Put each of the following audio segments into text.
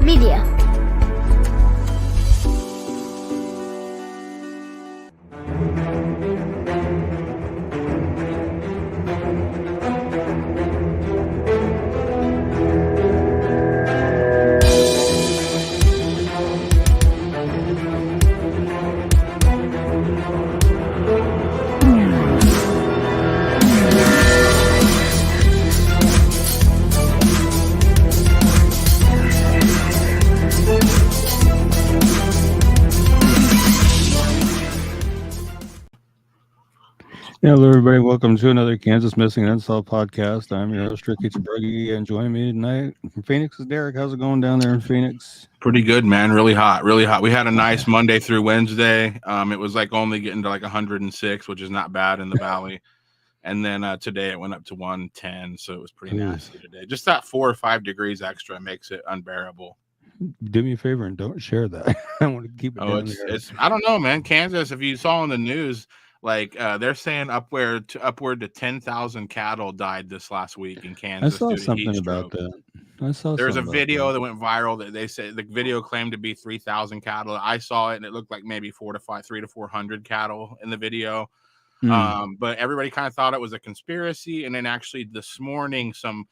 Media. Hello, everybody. Welcome to another Kansas Missing and Unsolved podcast. I'm your host, Ricky Tabruggi, and joining me tonight from Phoenix is Derek. How's it going down there in Phoenix? Pretty good, man. Really hot, really hot. We had a nice Monday through Wednesday. It was like only getting to like 106, which is not bad in the valley. And then today it went up to 110, so it was pretty nasty today. Just that 4 or 5 degrees extra makes it unbearable. Do me a favor and don't share that. I want to keep it down there. I don't know, man. Kansas, if you saw in the news, like they're saying upward to 10,000 cattle died this last week in Kansas. I saw something about that. There's a video that went viral that they said the video claimed to be 3,000 cattle. I saw it and it looked like maybe 300 to 400 cattle in the video. But everybody kind of thought it was a conspiracy. And then actually this morning, some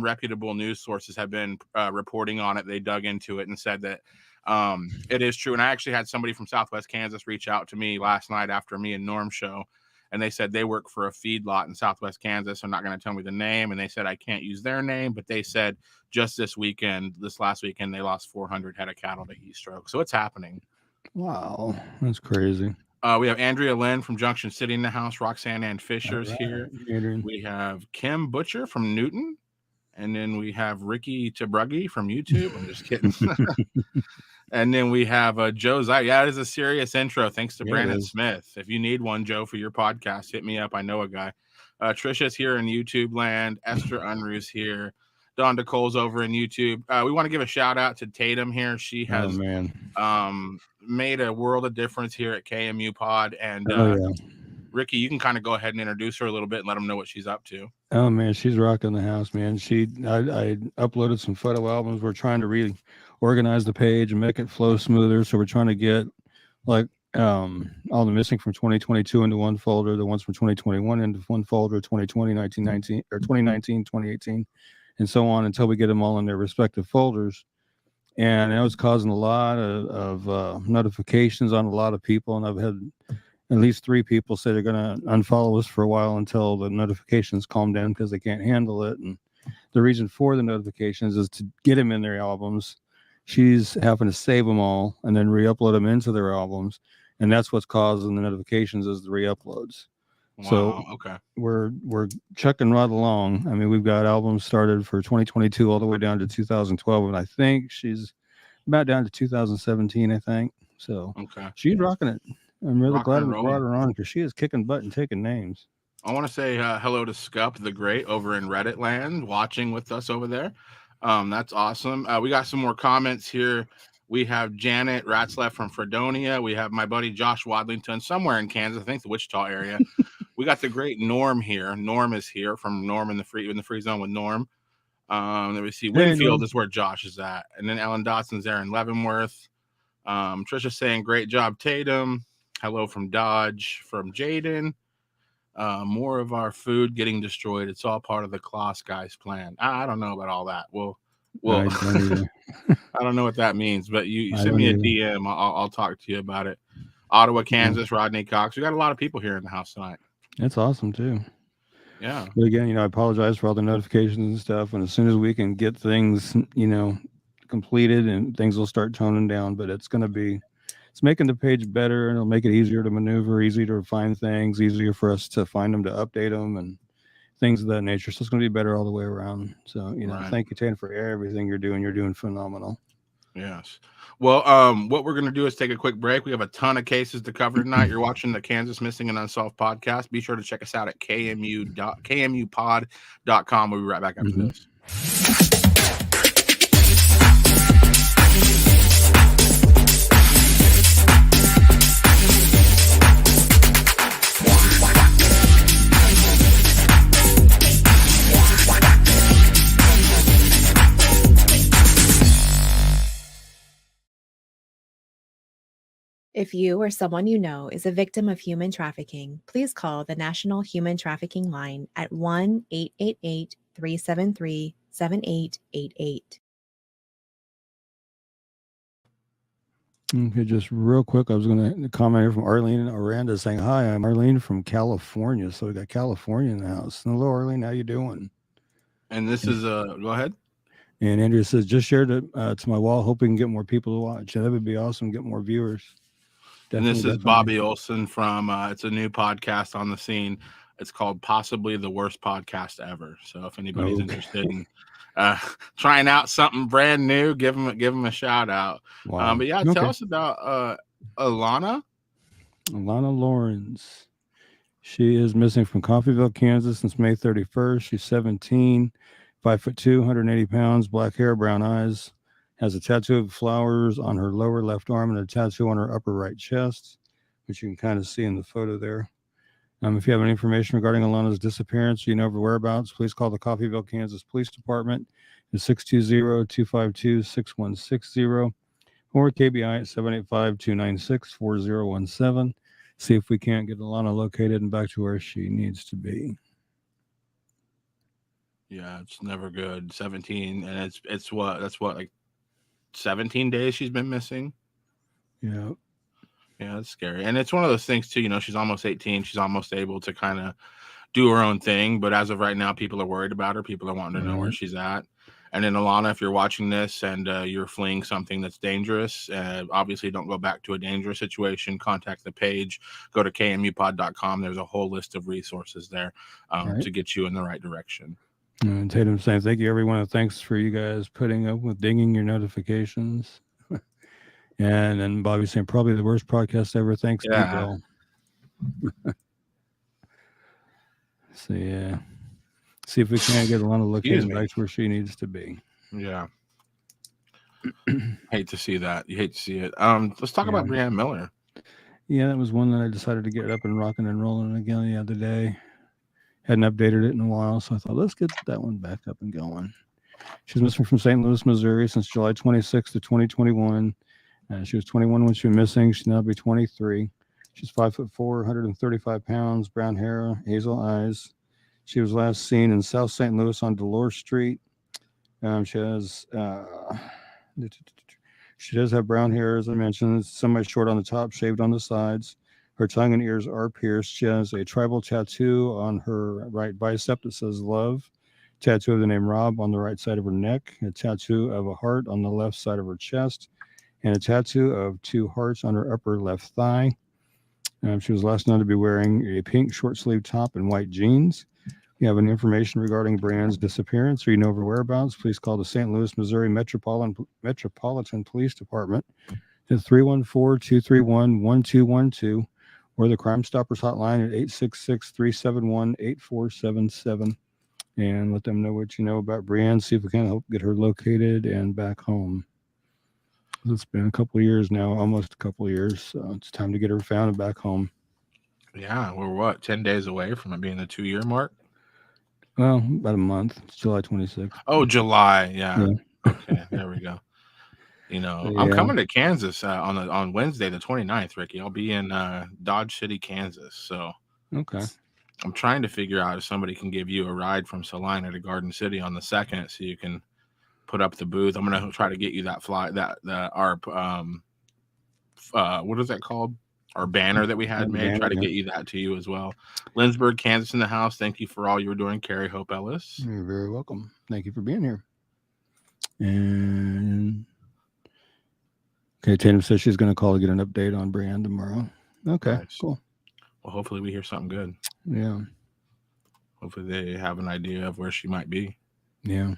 reputable news sources have been reporting on it. They dug into it and said that it is true. And I actually had somebody from Southwest Kansas reach out to me last night after me and Norm show. And they said they work for a feedlot in Southwest Kansas. I'm not going to tell me the name. And they said I can't use their name. But they said just this last weekend, they lost 400 head of cattle to heat stroke. So it's happening. Wow. That's crazy. We have Andrea Lynn from Junction City in the house. Roxanne Ann Fisher's here. We have Kim Butcher from Newton. And then we have Ricky Tabruggi from YouTube. I'm just kidding. And then we have Joe Zai. Yeah, it is a serious intro. Thanks to Brandon Smith. If you need one, Joe, for your podcast, hit me up. I know a guy. Trisha's here in YouTube land. Esther Unruh's here. Dawn DeCole's over in YouTube. We want to give a shout out to Tatum here. She has made a world of difference here at KMU Pod. And Ricky, you can kind of go ahead and introduce her a little bit and let them know what she's up to. Oh, man, she's rocking the house, man. I uploaded some photo albums. We're trying to reorganize the page and make it flow smoother. So we're trying to get like all the missing from 2022 into one folder, the ones from 2021 into one folder, 2020, 1919, or 2019, 2018, and so on until we get them all in their respective folders. And it was causing a lot of notifications on a lot of people. And I've had at least 3 people say they're going to unfollow us for a while until the notifications calm down because they can't handle it. And the reason for the notifications is to get them in their albums. She's having to save them all and then re-upload them into their albums. And that's what's causing the notifications is the re-uploads. Wow, so we're chucking right along. I mean, we've got albums started for 2022 all the way down to 2012. And I think she's about down to 2017, I think. So she's rocking it. I'm really glad we brought her on because she is kicking butt and taking names. I want to say hello to Scup the Great over in Reddit land, watching with us over there. That's awesome. We got some more comments here. We have Janet Ratzlaff from Fredonia. We have my buddy Josh Wadlington somewhere in Kansas, I think the Wichita area. We got the great Norm here. Norm is here from Norm in the free zone with Norm. Then we see Winfield is where Josh is at. And then Ellen Dotson's there in Leavenworth. Trisha saying great job, Tatum. Hello from Dodge, from Jaden. More of our food getting destroyed. It's all part of the Kloss guys' plan. I don't know about all that. Well, I don't know what that means, but you send me a DM. I'll talk to you about it. Ottawa, Kansas, Rodney Cox. We got a lot of people here in the house tonight. That's awesome too. Yeah. But again, I apologize for all the notifications and stuff. And as soon as we can get things, completed and things will start toning down, but it's making the page better and it'll make it easier to maneuver, easier to find things, easier for us to find them, to update them and things of that nature. So it's going to be better all the way around. So, Thank you, Tatum, for everything you're doing. You're doing phenomenal. Yes. Well, what we're going to do is take a quick break. We have a ton of cases to cover tonight. You're watching the Kansas Missing and Unsolved podcast. Be sure to check us out at kmupod.com. We'll be right back after this. If you or someone you know is a victim of human trafficking, please call the National Human Trafficking Line at 1-888-373-7888. Okay, just real quick, I was going to comment here from Arlene and Aranda saying, "Hi, I'm Arlene from California." So we got California in the house. Hello, Arlene. How you doing? And this is go ahead. And Andrea says, "Just shared it to my wall, hoping to get more people to watch. Yeah, that would be awesome. Get more viewers." And this is Bobby Olson from it's a new podcast on the scene. It's called Possibly the Worst Podcast Ever. So if anybody's interested in trying out something brand new, give them a shout out. Wow. But yeah, tell us about Lana Lawrence. She is missing from Coffeyville, Kansas since May 31st. She's 17, 5'2", 180 pounds, black hair, brown eyes. Has a tattoo of flowers on her lower left arm and a tattoo on her upper right chest, which you can kind of see in the photo there. If you have any information regarding Alana's disappearance, or you know her whereabouts, please call the Coffeyville, Kansas Police Department at 620-252-6160 or KBI at 785-296-4017. See if we can't get Alana located and back to where she needs to be. Yeah, it's never good. 17, and it's like 17 days she's been missing. Yeah. Yeah, it's scary. And it's one of those things too, she's almost 18. She's almost able to kind of do her own thing. But as of right now, people are worried about her. People are wanting to know where she's at. And then Alana, if you're watching this and you're fleeing something that's dangerous, obviously don't go back to a dangerous situation. Contact the page. Go to kmupod.com. There's a whole list of resources there to get you in the right direction. And Tatum saying, "Thank you, everyone. And thanks for you guys putting up with dinging your notifications." And then Bobby saying, "Probably the worst podcast ever." Thanks, Bill. So yeah, see if we can't get Alana located back to where she needs to be. Yeah. Hate to see that. You hate to see it. Let's talk about Brianna Miller. Yeah, that was one that I decided to get up and rocking and rolling again the other day. Hadn't updated it in a while, so I thought, let's get that one back up and going. She's missing from St. Louis, Missouri since July 26th of 2021. She was 21 when she was missing. She'll now be 23. She's 5'4", 135 pounds, brown hair, hazel eyes. She was last seen in South St. Louis on Dolores Street. She does have brown hair, as I mentioned, semi short on the top, shaved on the sides. Her tongue and ears are pierced. She has a tribal tattoo on her right bicep that says love, tattoo of the name Rob on the right side of her neck, a tattoo of a heart on the left side of her chest, and a tattoo of two hearts on her upper left thigh. She was last known to be wearing a pink short sleeve top and white jeans. If you have any information regarding Brianna's disappearance or you know her whereabouts, please call the St. Louis, Missouri Metropolitan Police Department at 314-231-1212 or the Crime Stoppers hotline at 866-371-8477. And let them know what you know about Brianna. See if we can help get her located and back home. It's been a couple of years now, almost a couple of years. So it's time to get her found and back home. Yeah, we're 10 days away from it being the 2-year mark? Well, about a month. It's July 26th. Oh, July. Yeah. Okay, there we go. I'm coming to Kansas on Wednesday, the 29th, Ricky. I'll be in Dodge City, Kansas. So okay. I'm trying to figure out if somebody can give you a ride from Salina to Garden City on the 2nd so you can put up the booth. I'm going to try to get you that what is that called? Our banner that we had made. Try to get you that to you as well. Lindsborg, Kansas in the house. Thank you for all you were doing, Carrie Hope Ellis. You're very welcome. Thank you for being here. And okay, Tatum says she's going to call to get an update on Brianna tomorrow. Okay, nice. Cool. Well, hopefully we hear something good. Yeah. Hopefully they have an idea of where she might be. Yeah.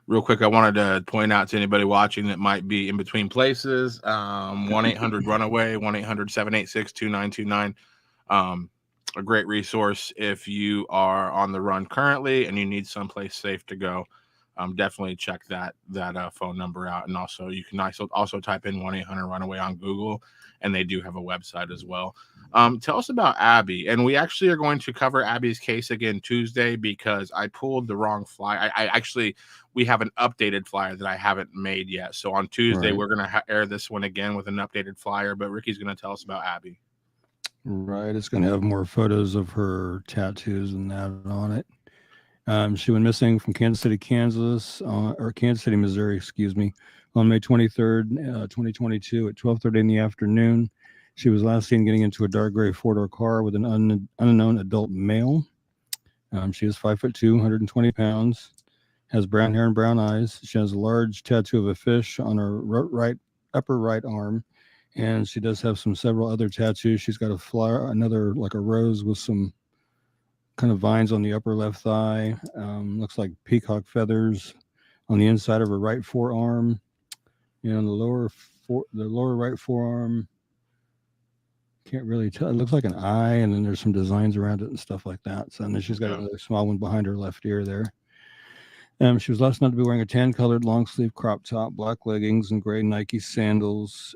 Real quick, I wanted to point out to anybody watching that might be in between places, 1-800-RUNAWAY, 1-800-786-2929. A great resource if you are on the run currently and you need someplace safe to go. Definitely check that phone number out. And also you can also type in 1-800-RUNAWAY on Google, and they do have a website as well. Tell us about Abby. And we actually are going to cover Abby's case again Tuesday because I pulled the wrong flyer. We have an updated flyer that I haven't made yet. So on Tuesday, Right. we're going to air this one again with an updated flyer. But Ricky's going to tell us about Abby. Right. It's going to have more photos of her tattoos and that on it. She went missing from Kansas City, Kansas City, Missouri, excuse me, on May 23rd, 2022 at 12:30 in the afternoon. She was last seen getting into a dark gray four-door car with an unknown adult male. She is 5'2", 120 pounds, has brown hair and brown eyes. She has a large tattoo of a fish on her upper right arm, and she does have several other tattoos. She's got another like a rose with some kind of vines on the upper left thigh. Looks like peacock feathers on the inside of her right forearm. And the lower right forearm, can't really tell. It looks like an eye, and then there's some designs around it and stuff like that. So, and then she's got another small one behind her left ear there. She was last known to be wearing a tan-colored long-sleeve crop top, black leggings, and gray Nike sandals.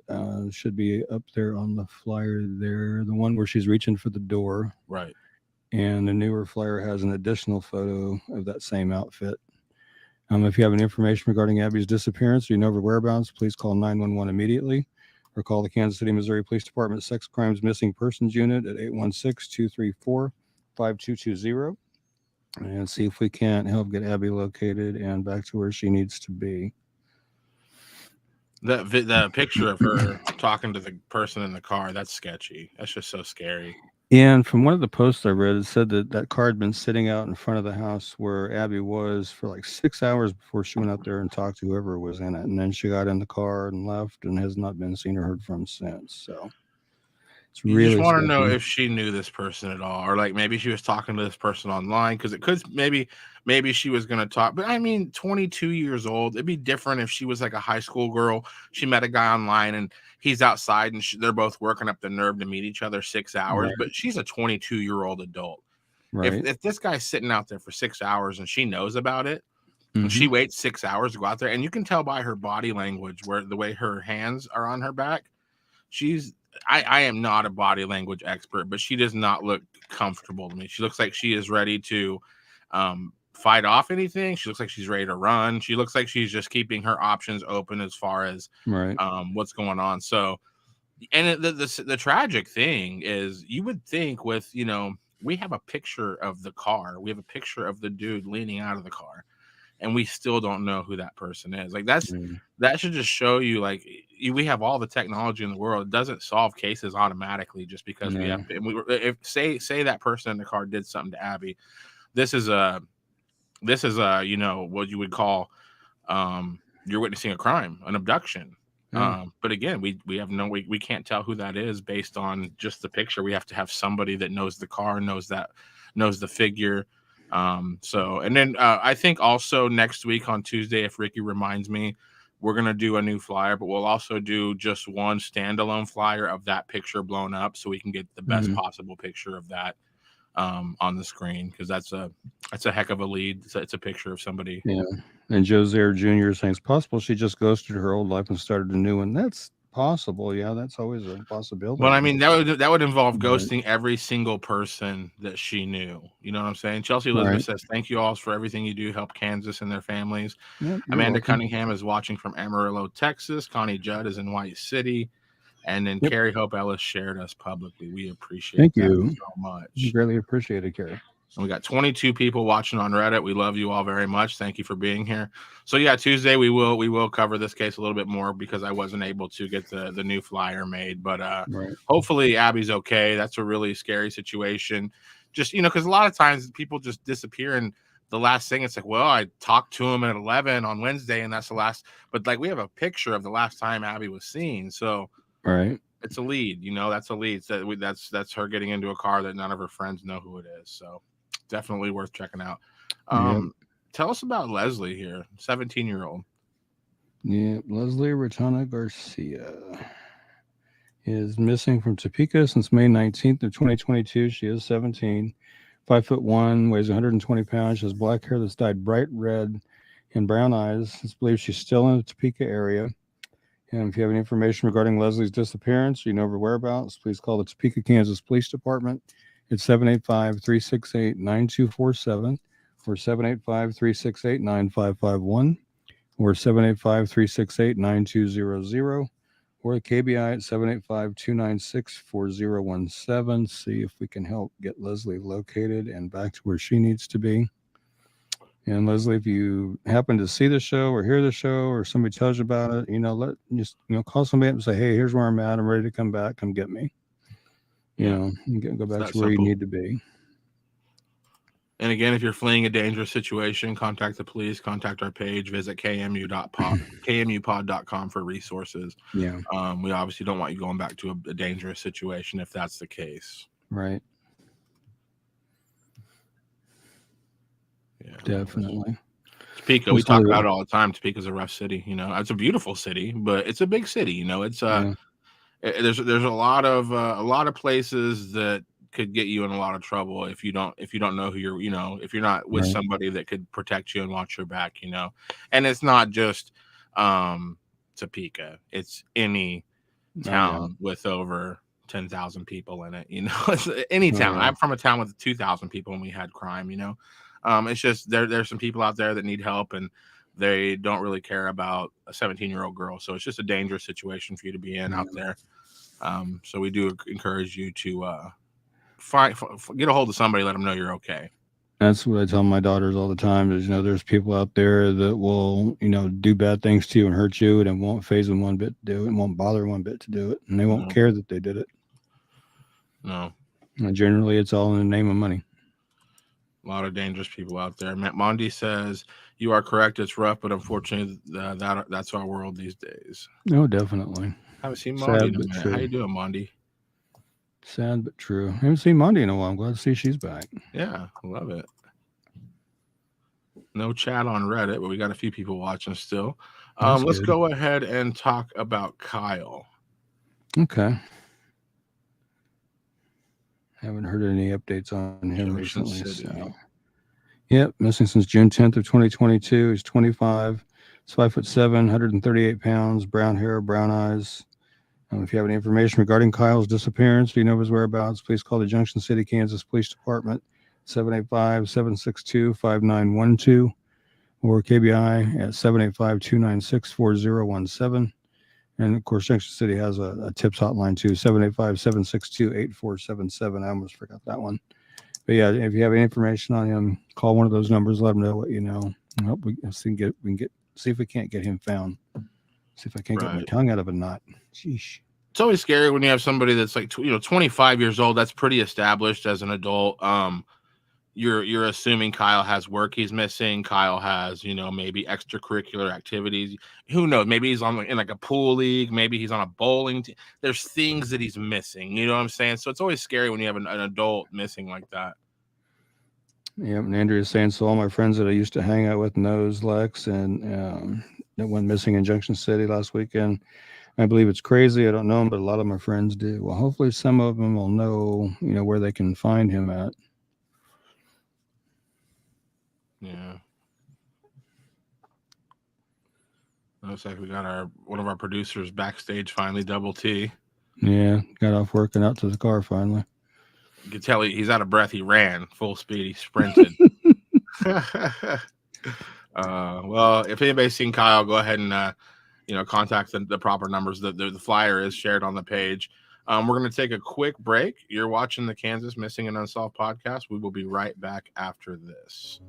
Should be up there on the flyer there, the one where she's reaching for the door. Right. And the newer flyer has an additional photo of that same outfit. If you have any information regarding Abby's disappearance or you know her whereabouts, please call 911 immediately or call the Kansas City, Missouri Police Department Sex Crimes Missing Persons Unit at 816-234-5220 and see if we can't help get Abby located and back to where she needs to be. The picture of her talking to the person in the car, that's sketchy. That's just so scary. And from one of the posts I read, it said that car had been sitting out in front of the house where Abby was for like 6 hours before she went out there and talked to whoever was in it. And then she got in the car and left and has not been seen or heard from since. So it's really, you just want to know if she knew this person at all, or like maybe she was talking to this person online, because it could maybe she was going to talk. But I mean, 22 years old, it'd be different if she was like a high school girl. She met a guy online and he's outside and they're both working up the nerve to meet each other 6 hours. Right. But she's a 22-year-old adult. Right. If this guy's sitting out there for 6 hours and she knows about it, and she waits 6 hours to go out there, and you can tell by her body language where the way her hands are on her back, I am not a body language expert, but she does not look comfortable to me. She looks like she is ready to fight off anything. She looks like she's ready to run. She looks like she's just keeping her options open as far as what's going on. So, and the tragic thing is, you would think with, we have a picture of the car. We have a picture of the dude leaning out of the car, and we still don't know who that person is. Like that should just show you, like, we have all the technology in the world. It doesn't solve cases automatically just because we have. If say that person in the car did something to Abby, this is a what you would call you're witnessing a crime, an abduction. But again, we have we can't tell who that is based on just the picture. We have to have somebody that knows the car, knows the figure. So, and then I think also next week on Tuesday, if Ricky reminds me, we're going to do a new flyer, but we'll also do just one standalone flyer of that picture blown up so we can get the best possible picture of that on the screen, because that's a heck of a lead. It's a picture of somebody. Yeah. And Joe Zaire Jr. saying it's possible she just ghosted her old life and started a new one. That's possible. Yeah, that's always a possibility. But I mean, that would involve ghosting every single person that she knew. You know what I'm saying? Chelsea Elizabeth says, "Thank you all for everything you do. Help Kansas and their families." Yep, Amanda Cunningham is watching from Amarillo, Texas. Connie Judd is in White City. And then Carrie Hope Ellis shared us publicly. We appreciate you so much. We greatly appreciate it, Carrie. And we got 22 people watching on Reddit. We love you all very much. Thank you for being here. So yeah, Tuesday we will cover this case a little bit more because I wasn't able to get the new flyer made. But hopefully Abby's okay. That's a really scary situation. Just, because a lot of times people just disappear, and the last thing, it's like, well, I talked to him at 11 on Wednesday, and that's the last. But like, we have a picture of the last time Abby was seen. So it's a lead. That's a lead. So that's her getting into a car that none of her friends know who it is. So definitely worth checking out. Tell us about Leslie here, 17-year-old. Yeah, Leslie Retana Garcia is missing from Topeka since May 19th of 2022. She is 17, 5'1", weighs 120 pounds. She has black hair that's dyed bright red and brown eyes. It's believed she's still in the Topeka area. And if you have any information regarding Leslie's disappearance, or you know her whereabouts, please call the Topeka, Kansas Police Department at 785-368-9247 or 785-368-9551 or 785-368-9200 or the KBI at 785-296-4017. See if we can help get Leslie located and back to where she needs to be. And Leslie, if you happen to see the show or hear the show or somebody tells you about it, call somebody up and say, hey, here's where I'm at. I'm ready to come back. Come get me. You go back to where you need to be. And again, if you're fleeing a dangerous situation, contact the police, contact our page, visit kmupod.com for resources. Yeah. We obviously don't want you going back to a dangerous situation if that's the case. Right. Yeah, definitely. Topeka, we talk about it all the time. Topeka's a rough city. It's a beautiful city, but it's a big city. It's there's a lot of places that could get you in a lot of trouble if you don't know who you're. If you're not with somebody that could protect you and watch your back. And it's not just Topeka. It's any town with over 10,000 people in it. It's any town. I'm from a town with 2,000 people and we had crime. It's just there's some people out there that need help and they don't really care about a 17-year-old girl. So it's just a dangerous situation for you to be in out there. So we do encourage you to get a hold of somebody, let them know you're okay. That's what I tell my daughters all the time is, there's people out there that will, do bad things to you and hurt you, and it won't faze them one bit to do it, and won't bother one bit to do it, and they won't care that they did it. No. And generally, it's all in the name of money. A lot of dangerous people out there. Matt Mondi says, you are correct. It's rough, but unfortunately, that's our world these days. Oh, definitely. I haven't seen Mondi in a minute. True. How you doing, Mondi? Sad but true. I haven't seen Mondi in a while. I'm glad to see she's back. Yeah, I love it. No chat on Reddit, but we got a few people watching still. Let's go ahead and talk about Kyle. Okay. Haven't heard any updates on him recently. So. Yep, missing since June 10th of 2022. He's 25. He's 5'7", 138 pounds, brown hair, brown eyes. If you have any information regarding Kyle's disappearance, or you know his whereabouts, please call the Junction City, Kansas Police Department, 785-762-5912, or KBI at 785-296-4017. And of course, Junction City has a tips hotline too, 785-762-8477. I almost forgot that one. But yeah, if you have any information on him, call one of those numbers, let him know what you know. I hope we can see if we can't get him found. See if I can't get my tongue out of a knot. Sheesh. It's always scary when you have somebody that's like 25 years old. That's pretty established as an adult. You're assuming Kyle has work he's missing. Kyle has maybe extracurricular activities. Who knows? Maybe he's in like a pool league. Maybe he's on a bowling team. There's things that he's missing. You know what I'm saying? So it's always scary when you have an adult missing like that. Yeah, and Andrea's saying, so all my friends that I used to hang out with knows Lex, and that went missing in Junction City last weekend. I believe it's crazy. I don't know him, but a lot of my friends do. Well, hopefully some of them will know, where they can find him at. Yeah. Looks like we got one of our producers backstage finally, Double T. Yeah, got off work and out to the car finally. You can tell he's out of breath. He ran full speed. He sprinted. Well, if anybody's seen Kyle, go ahead and contact the proper numbers. The flyer is shared on the page. We're going to take a quick break. You're watching the Kansas Missing and Unsolved podcast. We will be right back after this.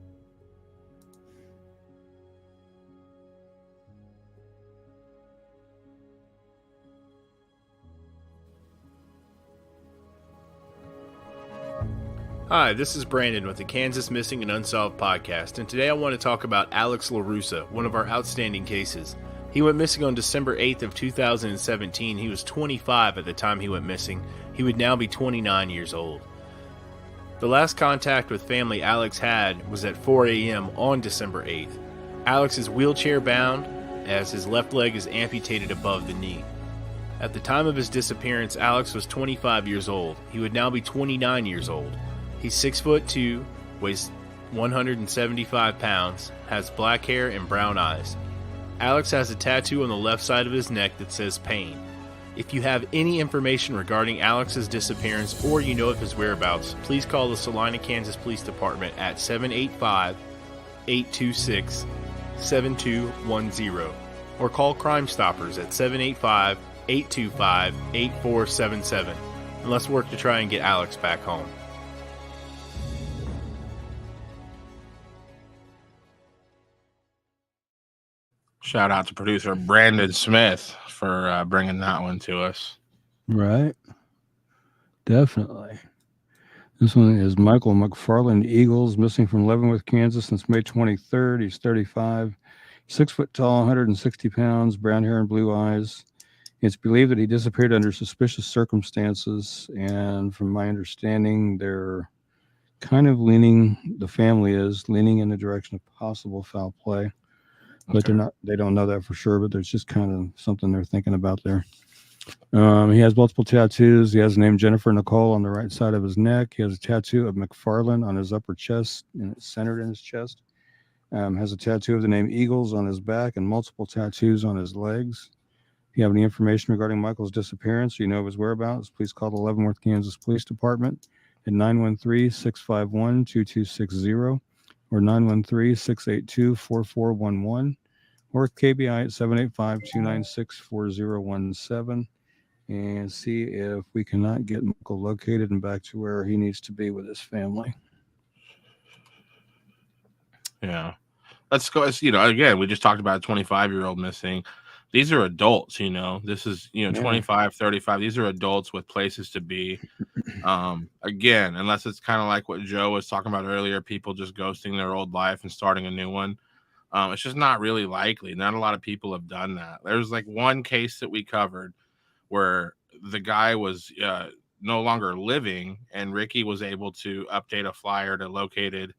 Hi, this is Brandon with the Kansas Missing and Unsolved podcast, and today I want to talk about Alex LaRussa, one of our outstanding cases. He went missing on December 8th of 2017. He was 25 at the time he went missing. He would now be 29 years old. The last contact with family Alex had was at 4 a.m. on December 8th. Alex is wheelchair bound as his left leg is amputated above the knee. At the time of his disappearance, Alex was 25 years old. He would now be 29 years old. He's 6'2", weighs 175 pounds, has black hair and brown eyes. Alex has a tattoo on the left side of his neck that says pain. If you have any information regarding Alex's disappearance or you know of his whereabouts, please call the Salina, Kansas Police Department at 785-826-7210 or call Crime Stoppers at 785-825-8477 and let's work to try and get Alex back home. Shout out to producer Brandon Smith for bringing that one to us. Right. Definitely. This one is Michael McFarland Eagles, missing from Leavenworth, Kansas since May 23rd. He's 35, 6 foot tall, 160 pounds, brown hair and blue eyes. It's believed that he disappeared under suspicious circumstances. And from my understanding, they're kind of the family is leaning in the direction of possible foul play. But they don't know that for sure, but there's just kind of something they're thinking about there. He has multiple tattoos. He has the name Jennifer Nicole on the right side of his neck. He has a tattoo of McFarland on his upper chest, and it's centered in his chest. Has a tattoo of the name Eagles on his back and multiple tattoos on his legs. If you have any information regarding Michael's disappearance or you know of his whereabouts, please call the Leavenworth, Kansas Police Department at 913-651-2260 or 913-682-4411. Or KBI at 785-296-4017 and see if we cannot get Michael located and back to where he needs to be with his family. Yeah. Let's go. Again, we just talked about a 25-year-old missing. These are adults, This is, 25, 35. These are adults with places to be. Again, unless it's kind of like what Joe was talking about earlier, people just ghosting their old life and starting a new one. It's just not really likely. Not a lot of people have done that. There's like one case that we covered where the guy was no longer living and Ricky was able to update a flyer to located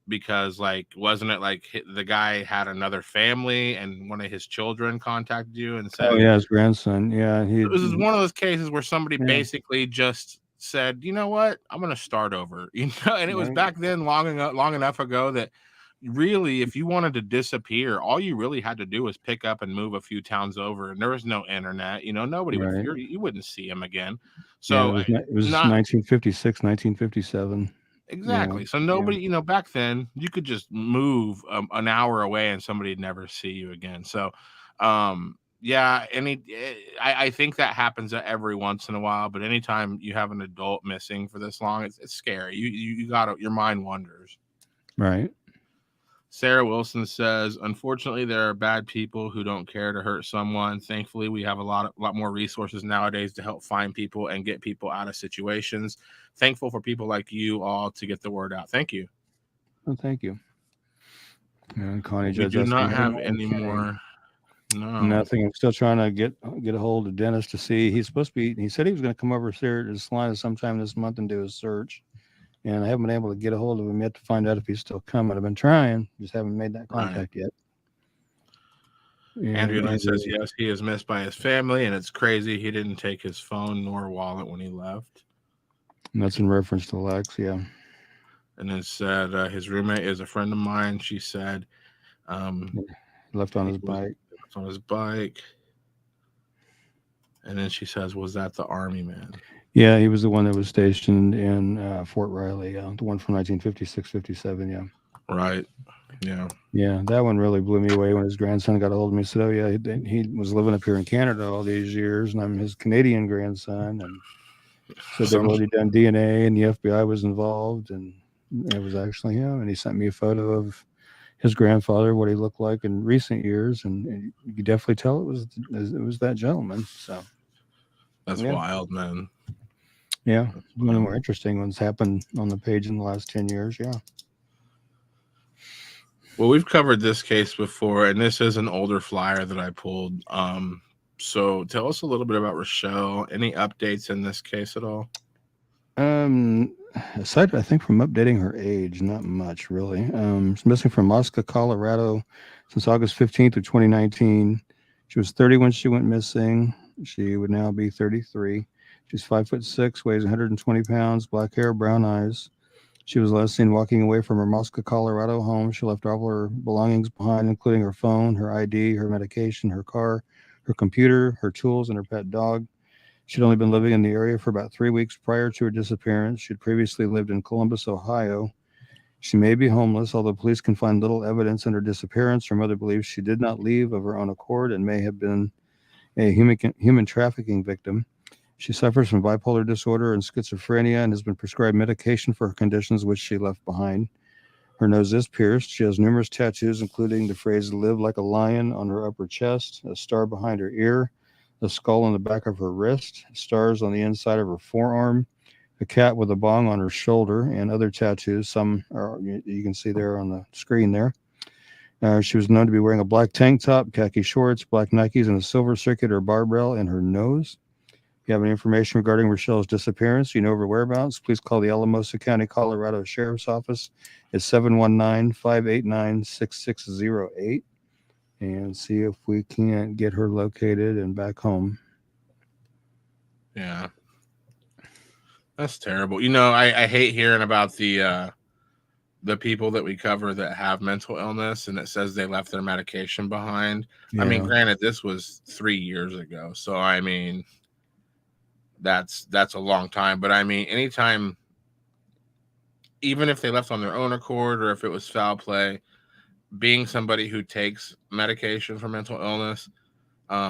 because wasn't it the guy had another family and one of his children contacted you and said, oh yeah, his grandson. Yeah. This is one of those cases where somebody basically just said, you know what, I'm going to start over, and it was back then long enough ago that really, if you wanted to disappear, all you really had to do was pick up and move a few towns over, and there was no internet. Nobody you wouldn't see him again. So it was 1956, 1957. Exactly. Yeah, so nobody, back then you could just move an hour away and somebody'd never see you again. So, I think that happens every once in a while. But anytime you have an adult missing for this long, it's scary. You got your mind wanders. Right. Sarah Wilson says, unfortunately, there are bad people who don't care to hurt someone. Thankfully, we have a lot more resources nowadays to help find people and get people out of situations. Thankful for people like you all to get the word out. Thank you. Oh, thank you. And Connie, we do not have any more. No. Nothing. I'm still trying to get a hold of Dennis to see. He said he was going to come over here to Salina sometime this month and do a search. And I haven't been able to get a hold of him yet to find out if he's still coming. I've been trying, just haven't made that contact yet. Andrea says, yes, he is missed by his family, and it's crazy. He didn't take his phone nor wallet when he left. And that's in reference to Lex, yeah. And then said his roommate is a friend of mine. She said left on his bike. Left on his bike. And then she says, was that the Army man? Yeah, he was the one that was stationed in Fort Riley, the one from 1956, 57, yeah. Right, yeah. Yeah, that one really blew me away when his grandson got a hold of me and said, oh, yeah, he was living up here in Canada all these years, and I'm his Canadian grandson, and said they've already done DNA, and the FBI was involved, and it was actually him, and he sent me a photo of his grandfather, what he looked like in recent years, and you could definitely tell it was that gentleman, so. That's wild, man. Yeah, one of the more interesting ones happened on the page in the last 10 years. Yeah. Well, we've covered this case before, and this is an older flyer that I pulled. So tell us a little bit about Rochelle. Any updates in this case at all? Aside, I think, from updating her age, not much really. She's missing from Moscow, Colorado since August 15th of 2019. She was 30 when she went missing. She would now be 33. She's 5'6", weighs 120 pounds, black hair, brown eyes. She was last seen walking away from her Moscow, Colorado home. She left all her belongings behind, including her phone, her ID, her medication, her car, her computer, her tools, and her pet dog. She'd only been living in the area for about 3 weeks prior to her disappearance. She'd previously lived in Columbus, Ohio. She may be homeless, although police can find little evidence in her disappearance. Her mother believes she did not leave of her own accord and may have been a human trafficking victim. She suffers from bipolar disorder and schizophrenia and has been prescribed medication for her conditions, which she left behind. Her nose is pierced. She has numerous tattoos, including the phrase "live like a lion" on her upper chest, a star behind her ear, a skull on the back of her wrist, stars on the inside of her forearm, a cat with a bong on her shoulder, and other tattoos. Some are, you can see there on the screen there. She was known to be wearing a black tank top, khaki shorts, black Nikes, and a silver circular barbell in her nose. If you have any information regarding Rochelle's disappearance, you know her whereabouts, please call the Alamosa County, Colorado Sheriff's Office at 719-589-6608 and see if we can't get her located and back home. Yeah. That's terrible. You know, I hate hearing about the people that we cover that have mental illness and it says they left their medication behind. Yeah. I mean, granted, this was 3 years ago. So, I mean, that's a long time. But, I mean, anytime, even if they left on their own accord or if it was foul play, being somebody who takes medication for mental illness,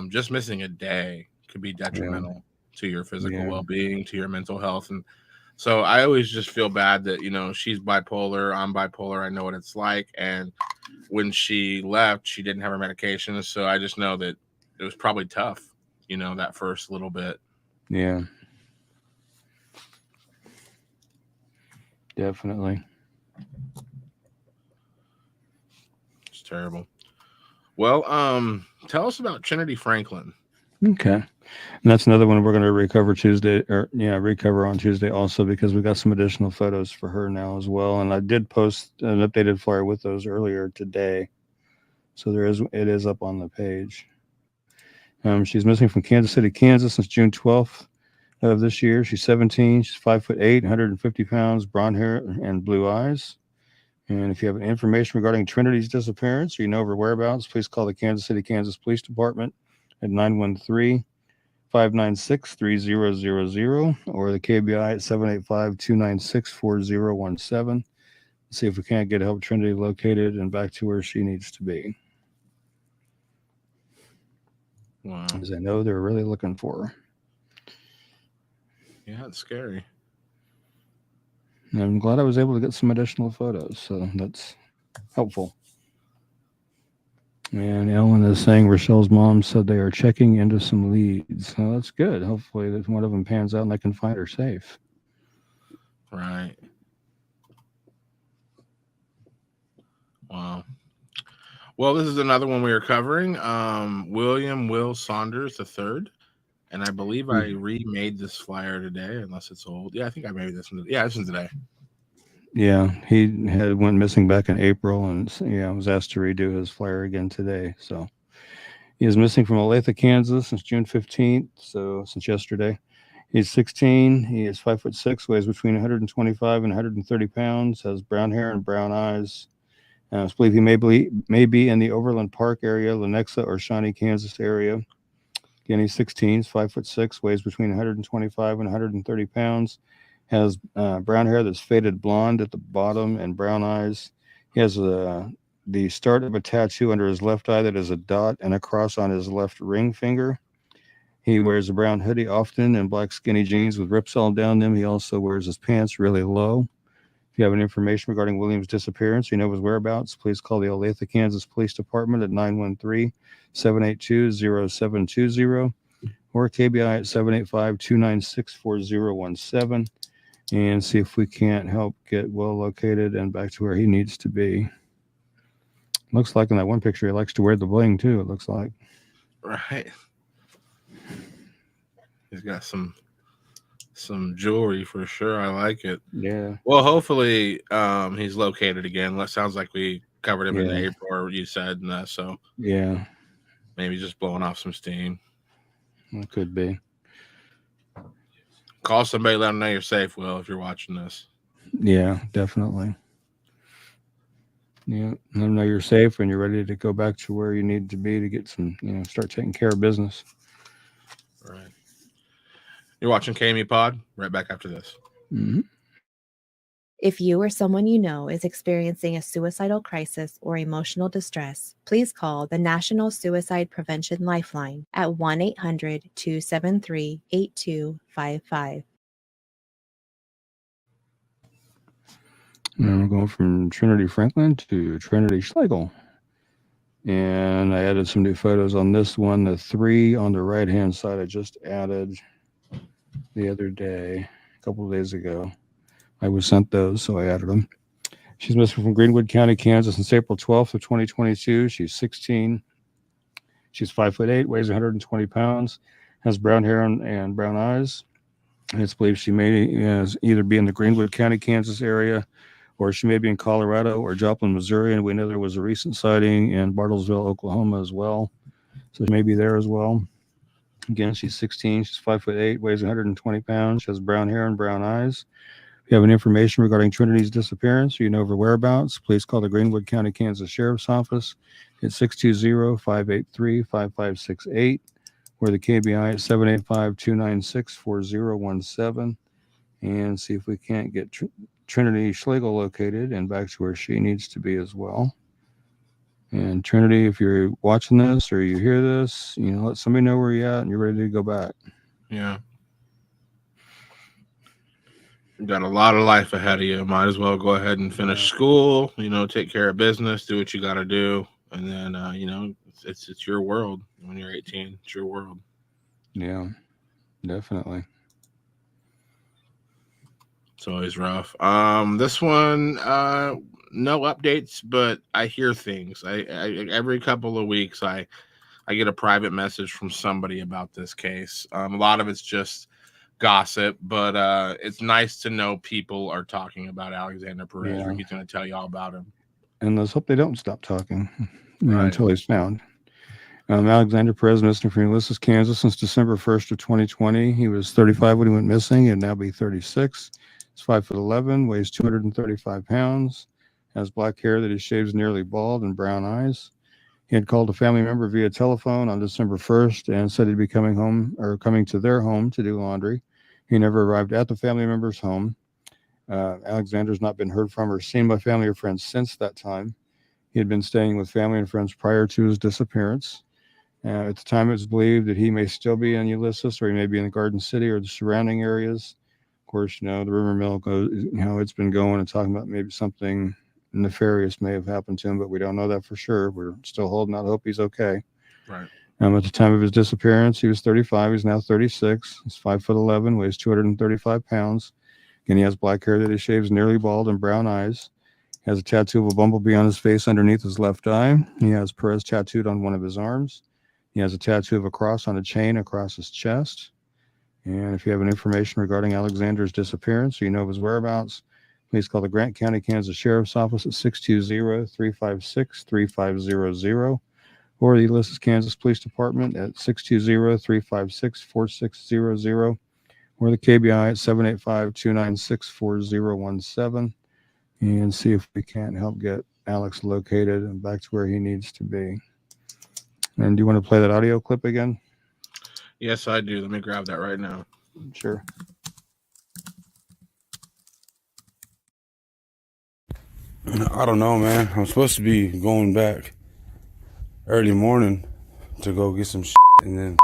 just missing a day could be detrimental to your physical well-being, to your mental health. And so I always just feel bad that, you know, she's bipolar, I'm bipolar, I know what it's like. And when she left, she didn't have her medication. So I just know that it was probably tough, you know, that first little bit. Yeah. Definitely. It's terrible. Well, tell us about Trinity Franklin. Okay. And that's another one we're going to recover on Tuesday also, because we got some additional photos for her now as well. And I did post an updated flyer with those earlier today. So it is up on the page. She's missing from Kansas City, Kansas since June 12th of this year. She's 17. She's 5'8", 150 pounds, blonde hair and blue eyes. And if you have any information regarding Trinity's disappearance or you know her whereabouts, please call the Kansas City, Kansas Police Department at 913-596-3000 or the KBI at 785-296-4017. See if we can't get help Trinity located and back to where she needs to be. Wow. Because I know they're really looking for her. Yeah, it's scary. And I'm glad I was able to get some additional photos, so that's helpful. And Ellen is saying Rochelle's mom said they are checking into some leads. So that's good. Hopefully that one of them pans out and they can find her safe. Right. Wow. Well, this is another one we are covering. William Will Saunders III. And I believe I remade this flyer today, unless it's old. Yeah, I think I made this one. Yeah, this one's today. Yeah, he went missing back in April, and was asked to redo his flyer again today. So he is missing from Olathe, Kansas since June 15th, so since yesterday. He's 16. He is 5'6", weighs between 125 and 130 pounds, has brown hair and brown eyes. I believe he may be in the Overland Park area, Lenexa or Shawnee, Kansas area. Again, he's 16, 5'6", weighs between 125 and 130 pounds, has brown hair that's faded blonde at the bottom and brown eyes. He has the start of a tattoo under his left eye that is a dot and a cross on his left ring finger. He wears a brown hoodie often and black skinny jeans with rips all down them. He also wears his pants really low. If you have any information regarding William's disappearance, you know his whereabouts, please call the Olathe, Kansas Police Department at 913-782-0720 or KBI at 785-296-4017 and see if we can't help get Will located and back to where he needs to be. Looks like in that one picture he likes to wear the bling too, it looks like. Right. He's got some jewelry for sure. I like it. Yeah. Well, hopefully he's located again. That sounds like we covered him in April, or you said, so yeah, maybe just blowing off some steam. It could be. Call somebody, let them know you're safe, Will, if you're watching this. Yeah, definitely. Yeah, let them know you're safe and you're ready to go back to where you need to be to get some, start taking care of business. All right. You're watching KME Pod. Right back after this. Mm-hmm. If you or someone you know is experiencing a suicidal crisis or emotional distress, please call the National Suicide Prevention Lifeline at 1-800-273-8255. And we're going from Trinity Franklin to Trinity Schlegel. And I added some new photos on this one. The 3 on the right-hand side I just added the other day, a couple of days ago. I was sent those, so I added them. She's missing from Greenwood County, Kansas since April 12th of 2022. She's 16. She's 5'8", weighs 120 pounds, has brown hair and brown eyes. And it's believed she may either be in the Greenwood County, Kansas area, or she may be in Colorado or Joplin, Missouri. And we know there was a recent sighting in Bartlesville, Oklahoma as well. So she may be there as well. Again, she's 16. She's 5'8", weighs 120 pounds. She has brown hair and brown eyes. If you have any information regarding Trinity's disappearance or you know of her whereabouts, please call the Greenwood County, Kansas Sheriff's Office at 620-583-5568 or the KBI at 785-296-4017 and see if we can't get Trinity Schlegel located and back to where she needs to be as well. And Trinity, if you're watching this or you hear this, let somebody know where you're at and you're ready to go back. Yeah. You got a lot of life ahead of you. Might as well go ahead and finish school, take care of business, do what you got to do. And then, it's your world when you're 18. It's your world. Yeah, definitely. It's always rough. This one, no updates, but I hear things. I every couple of weeks, I get a private message from somebody about this case. A lot of it's just gossip, but it's nice to know people are talking about Alexander Perez. Yeah. Ricky's going to tell you all about him. And let's hope they don't stop talking Right. until he's found. Alexander Perez missing from Ulysses, Kansas since December 1st of 2020. He was 35 when he went missing and now be 36. He's 5'11", weighs 235 pounds, has black hair that he shaves nearly bald and brown eyes. He had called a family member via telephone on December 1st and said he'd be coming to their home to do laundry. He never arrived at the family member's home. Alexander's not been heard from or seen by family or friends since that time. He had been staying with family and friends prior to his disappearance. At the time, it was believed that he may still be in Ulysses or he may be in the Garden City or the surrounding areas. Of course, the rumor mill goes, it's been going and talking about maybe something nefarious may have happened to him, but we don't know that for sure. We're still holding out hope he's okay. Right. At the time of his disappearance, he was 35. He's now 36. He's 5'11", weighs 235 pounds. Again, he has black hair that he shaves nearly bald and brown eyes. He has a tattoo of a bumblebee on his face underneath his left eye. He has Perez tattooed on one of his arms. He has a tattoo of a cross on a chain across his chest. And if you have any information regarding Alexander's disappearance or you know of his whereabouts, please call the Grant County, Kansas Sheriff's Office at 620-356-3500 or the Ulysses, Kansas Police Department at 620-356-4600 or the KBI at 785-296-4017 and see if we can't help get Alex located and back to where he needs to be. And do you want to play that audio clip again? Yes, I do. Let me grab that right now. Sure. I don't know, man. I'm supposed to be going back early morning to go get some shit and then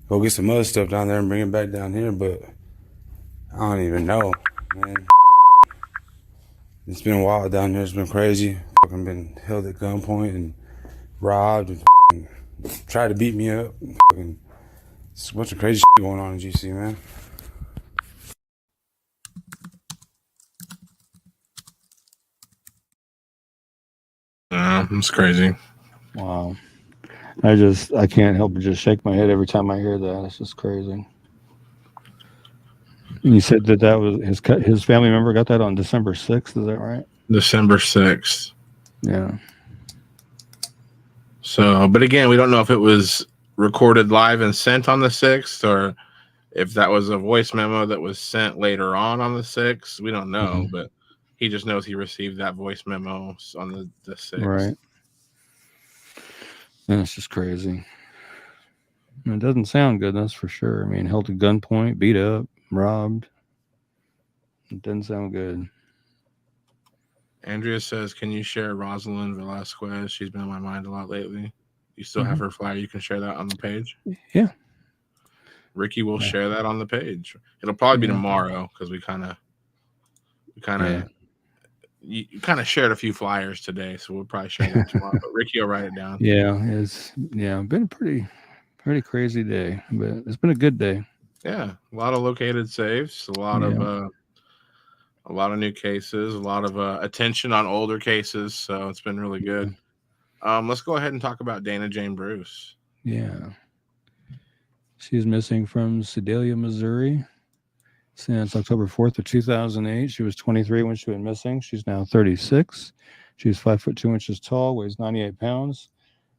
go get some other stuff down there and bring it back down here, but I don't even know, man. It's been wild down here. It's been crazy. Fucking been held at gunpoint and robbed and tried to beat me up. It's a bunch of crazy shit going on in GC, man. It's crazy. Wow. I can't help but just shake my head every time I hear that. It's just crazy. You said that was his family member got that on December 6th. Is that right? December 6th. Yeah. So, but again, we don't know if it was recorded live and sent on the 6th or If that was a voice memo that was sent later on the 6th, we don't know, but he just knows he received that voice memo on the 6th. Right. And it's just crazy. It doesn't sound good, that's for sure. I mean, held at gunpoint, beat up, robbed. It doesn't sound good. Andrea says, can you share Rosalind Velasquez? She's been on my mind a lot lately. You still have her flyer? You can share that on the page? Yeah. Ricky will share that on the page. It'll probably be tomorrow because you kind of shared a few flyers today, so we'll probably share that tomorrow. But Ricky will write it down. Yeah, it's been a pretty crazy day, but it's been a good day. Yeah, a lot of located safes, a lot of new cases, a lot of attention on older cases. So it's been really good. Let's go ahead and talk about Dana Jane Bruce. Yeah. She's missing from Sedalia, Missouri since October 4th of 2008. She was 23 when she went missing. She's now 36. She's 5 foot 2 inches tall, weighs 98 pounds.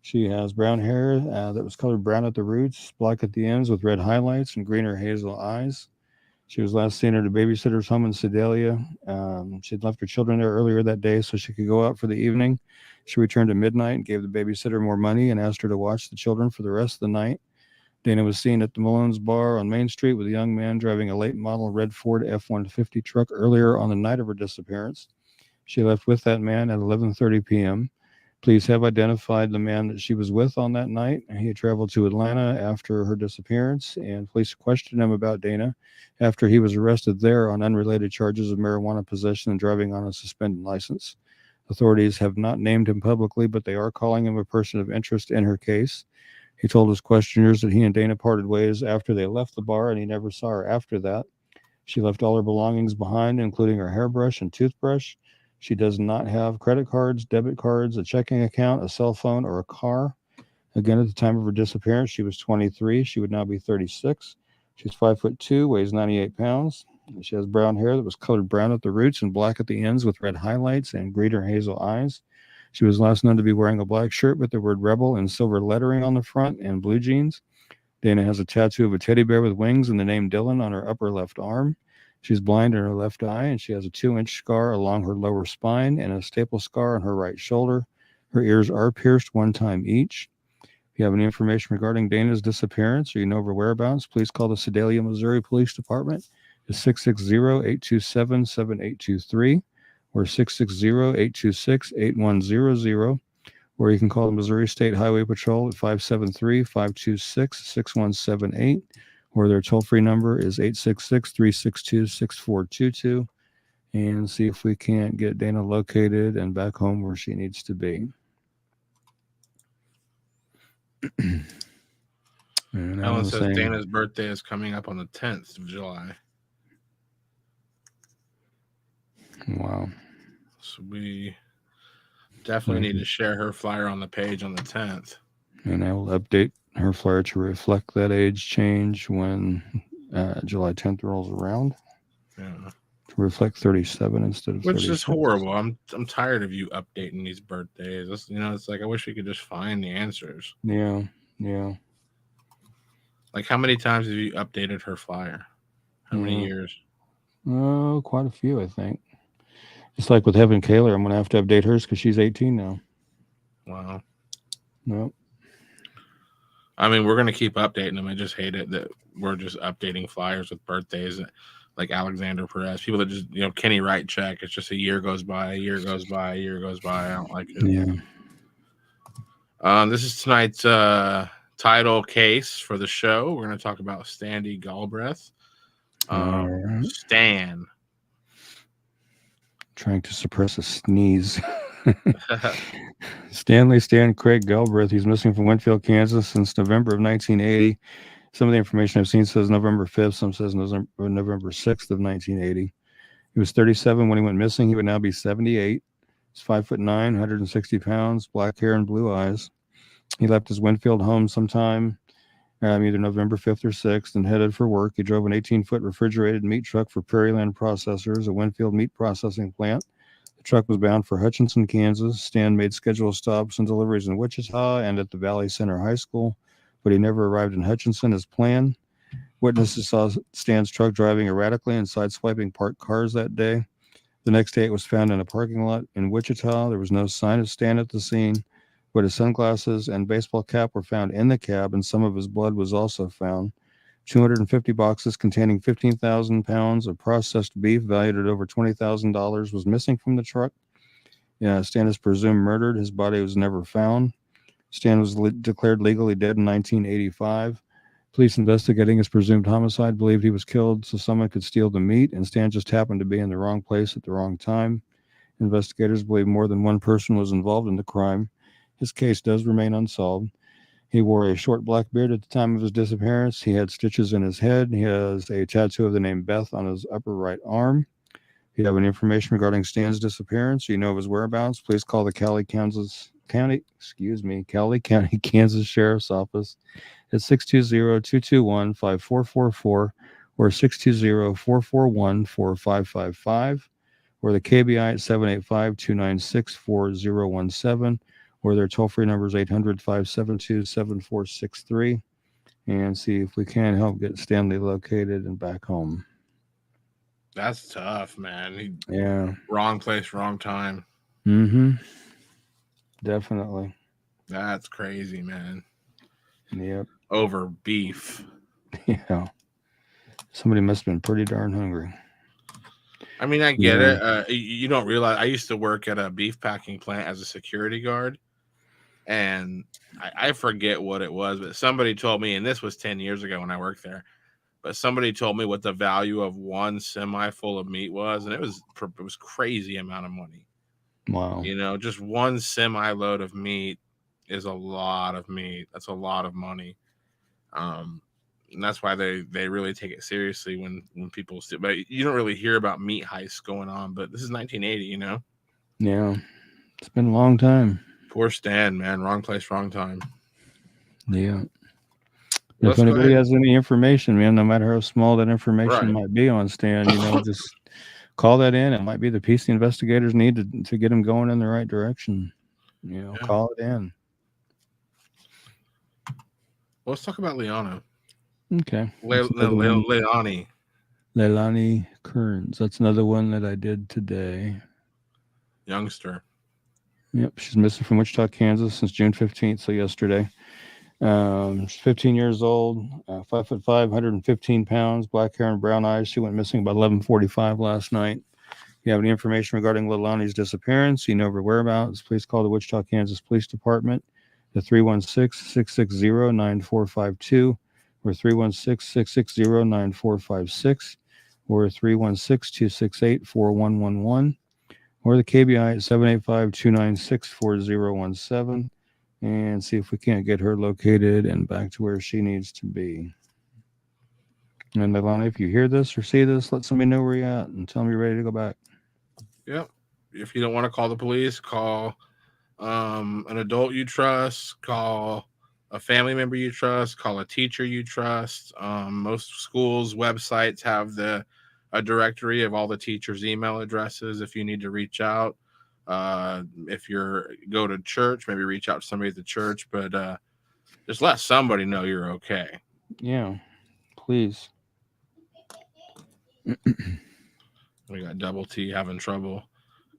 She has brown hair that was colored brown at the roots, black at the ends with red highlights, and green or hazel eyes. She was last seen at a babysitter's home in Sedalia. She'd left her children there earlier that day so she could go out for the evening. She returned at midnight and gave the babysitter more money and asked her to watch the children for the rest of the night. Dana was seen at the Malone's Bar on Main Street with a young man driving a late model red Ford F-150 truck earlier on the night of her disappearance. She left with that man at 11:30 p.m. Police have identified the man that she was with on that night. He had traveled to Atlanta after her disappearance, and police questioned him about Dana after he was arrested there on unrelated charges of marijuana possession and driving on a suspended license. Authorities have not named him publicly, but they are calling him a person of interest in her case. He told his questioners that he and Dana parted ways after they left the bar, and he never saw her after that. She left all her belongings behind, including her hairbrush and toothbrush. She does not have credit cards, debit cards, a checking account, a cell phone, or a car. Again, at the time of her disappearance, she was 23. She would now be 36. She's 5 foot 2, weighs 98 pounds. She has brown hair that was colored brown at the roots and black at the ends with red highlights and green or hazel eyes. She was last known to be wearing a black shirt with the word Rebel and silver lettering on the front and blue jeans. Dana has a tattoo of a teddy bear with wings and the name Dylan on her upper left arm. She's blind in her left eye, and she has a 2-inch scar along her lower spine and a staple scar on her right shoulder. Her ears are pierced 1 time each. If you have any information regarding Dana's disappearance or you know of her whereabouts, please call the Sedalia, Missouri Police Department at 660-827-7823 or 660-826-8100, or you can call the Missouri State Highway Patrol at 573-526-6178, or their toll-free number is 866-362-6422, and see if we can't get Dana located and back home where she needs to be. Ellen says Dana's birthday is coming up on the 10th of July. Wow. So we definitely need to share her flyer on the page on the 10th. And I will update her flyer to reflect that age change when July 10th rolls around. Yeah. To reflect 37 instead of 36. Which is horrible. I'm tired of you updating these birthdays. It's like I wish we could just find the answers. Yeah. Like, how many times have you updated her flyer? How many years? Oh, quite a few, I think. It's like with Heaven Kaler, I'm going to have to update hers because she's 18 now. Wow. Nope. I mean, we're going to keep updating them. I just hate it that we're just updating flyers with birthdays like Alexander Perez. People that just, Kenny Wright check. It's just a year goes by, a year goes by, a year goes by. I don't like it. Yeah. This is tonight's title case for the show. We're going to talk about Stanley Galbreath. Right. Stan. Trying to suppress a sneeze. Stanley Stan Craig Galbreath. He's missing from Winfield, Kansas since November of 1980. Some of the information I've seen says November 5th. Some says November 6th of 1980. He was 37 when he went missing. He would now be 78. He's 5'9", 160 pounds, black hair and blue eyes. He left his Winfield home sometime either November 5th or 6th and headed for work. He drove an 18-foot refrigerated meat truck for Prairieland Processors, a Winfield meat processing plant. The truck was bound for Hutchinson, Kansas. Stan made scheduled stops and deliveries in Wichita and at the Valley Center High School, but he never arrived in Hutchinson as planned. Witnesses saw Stan's truck driving erratically and sideswiping parked cars that day. The next day, it was found in a parking lot in Wichita. There was no sign of Stan at the scene, but his sunglasses and baseball cap were found in the cab, and some of his blood was also found. 250 boxes containing 15,000 pounds of processed beef valued at over $20,000 was missing from the truck. Stan is presumed murdered. His body was never found. Stan was declared legally dead in 1985. Police investigating his presumed homicide believed he was killed so someone could steal the meat, and Stan just happened to be in the wrong place at the wrong time. Investigators believe more than one person was involved in the crime. His case does remain unsolved. He wore a short black beard at the time of his disappearance. He had stitches in his head. He has a tattoo of the name Beth on his upper right arm. If you have any information regarding Stan's disappearance, or you know of his whereabouts, please call the Cali County, Kansas Sheriff's Office at 620-221-5444 or 620-441-4555, or the KBI at 785-296-4017, or their toll-free number is 800-572-7463, and see if we can help get Stanley located and back home. That's tough, man. Yeah. Wrong place, wrong time. Mm-hmm. Definitely. That's crazy, man. Yep. Over beef. Yeah. Somebody must have been pretty darn hungry. I mean, I get it. You don't realize I used to work at a beef packing plant as a security guard, and I forget what it was, but somebody told me, and this was 10 years ago when I worked there, but somebody told me what the value of one semi full of meat was, and it was crazy amount of money. Wow. Just one semi load of meat is a lot of meat. That's a lot of money. And that's why they really take it seriously when people steal. But you don't really hear about meat heists going on, but this is 1980, Yeah. It's been a long time. Poor Stan, man. Wrong place, wrong time. Yeah. If anybody has any information, man, no matter how small that information might be on Stan, just call that in. It might be the piece the investigators need to get him going in the right direction. Call it in. Well, let's talk about Liana. Okay. Lailani Kearns. That's another one that I did today. Youngster. Yep. She's missing from Wichita, Kansas since June 15th, so yesterday. She's 15 years old, 5'5", 115 pounds, black hair and brown eyes. She went missing about 11:45 last night. If you have any information regarding Lailani's disappearance, you know her whereabouts, please call the Wichita, Kansas Police Department at 316-660-9452 or 316-660-9456 or 316-268-4111 or the KBI at 785-296-4017. And see if we can't get her located and back to where she needs to be. And Lailani, if you hear this or see this, let somebody know where you're at and tell them you're ready to go back. Yep. If you don't want to call the police, call an adult you trust, call a family member you trust, call a teacher you trust. Most schools' websites have a directory of all the teachers' email addresses if you need to reach out. If go to church, maybe reach out to somebody at the church, but just let somebody know you're okay. Yeah, please. We got Double T having trouble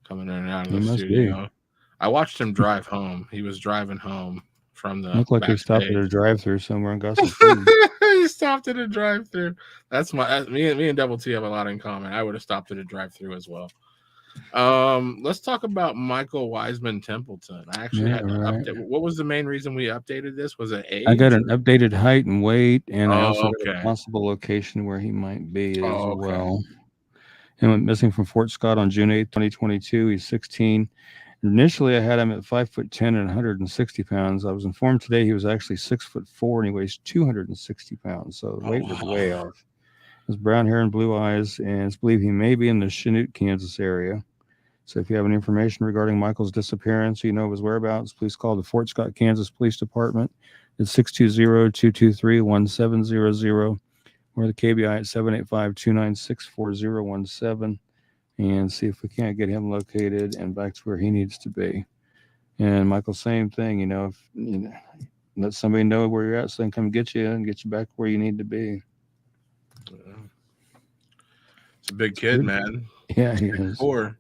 coming in and out of the studio. I watched him drive home. He was driving home from the looked like he stopped at a drive-through somewhere and got some food. He stopped at a drive-through. That's me and Double T have a lot in common. I would have stopped at a drive-through as well. Let's talk about Michael Wiseman Templeton. I actually had to update. What was the main reason we updated this? Was it age? I got an updated height and weight, and I also got a possible location where he might be as well. He went missing from Fort Scott on June 8th, 2022. He's 16. Initially, I had him at 5'10" and 160 pounds. I was informed today he was actually 6'4" and he weighs 260 pounds. So the weight was way off. His brown hair and blue eyes, and it's believed he may be in the Chanute, Kansas area. So if you have any information regarding Michael's disappearance, you know his whereabouts, please call the Fort Scott, Kansas Police Department at 620-223-1700 or the KBI at 785-296-4017 and see if we can't get him located and back to where he needs to be. And Michael, same thing, if let somebody know where you're at so they can come get you and get you back where you need to be. It's a big kid, man. Yeah, he is. 4.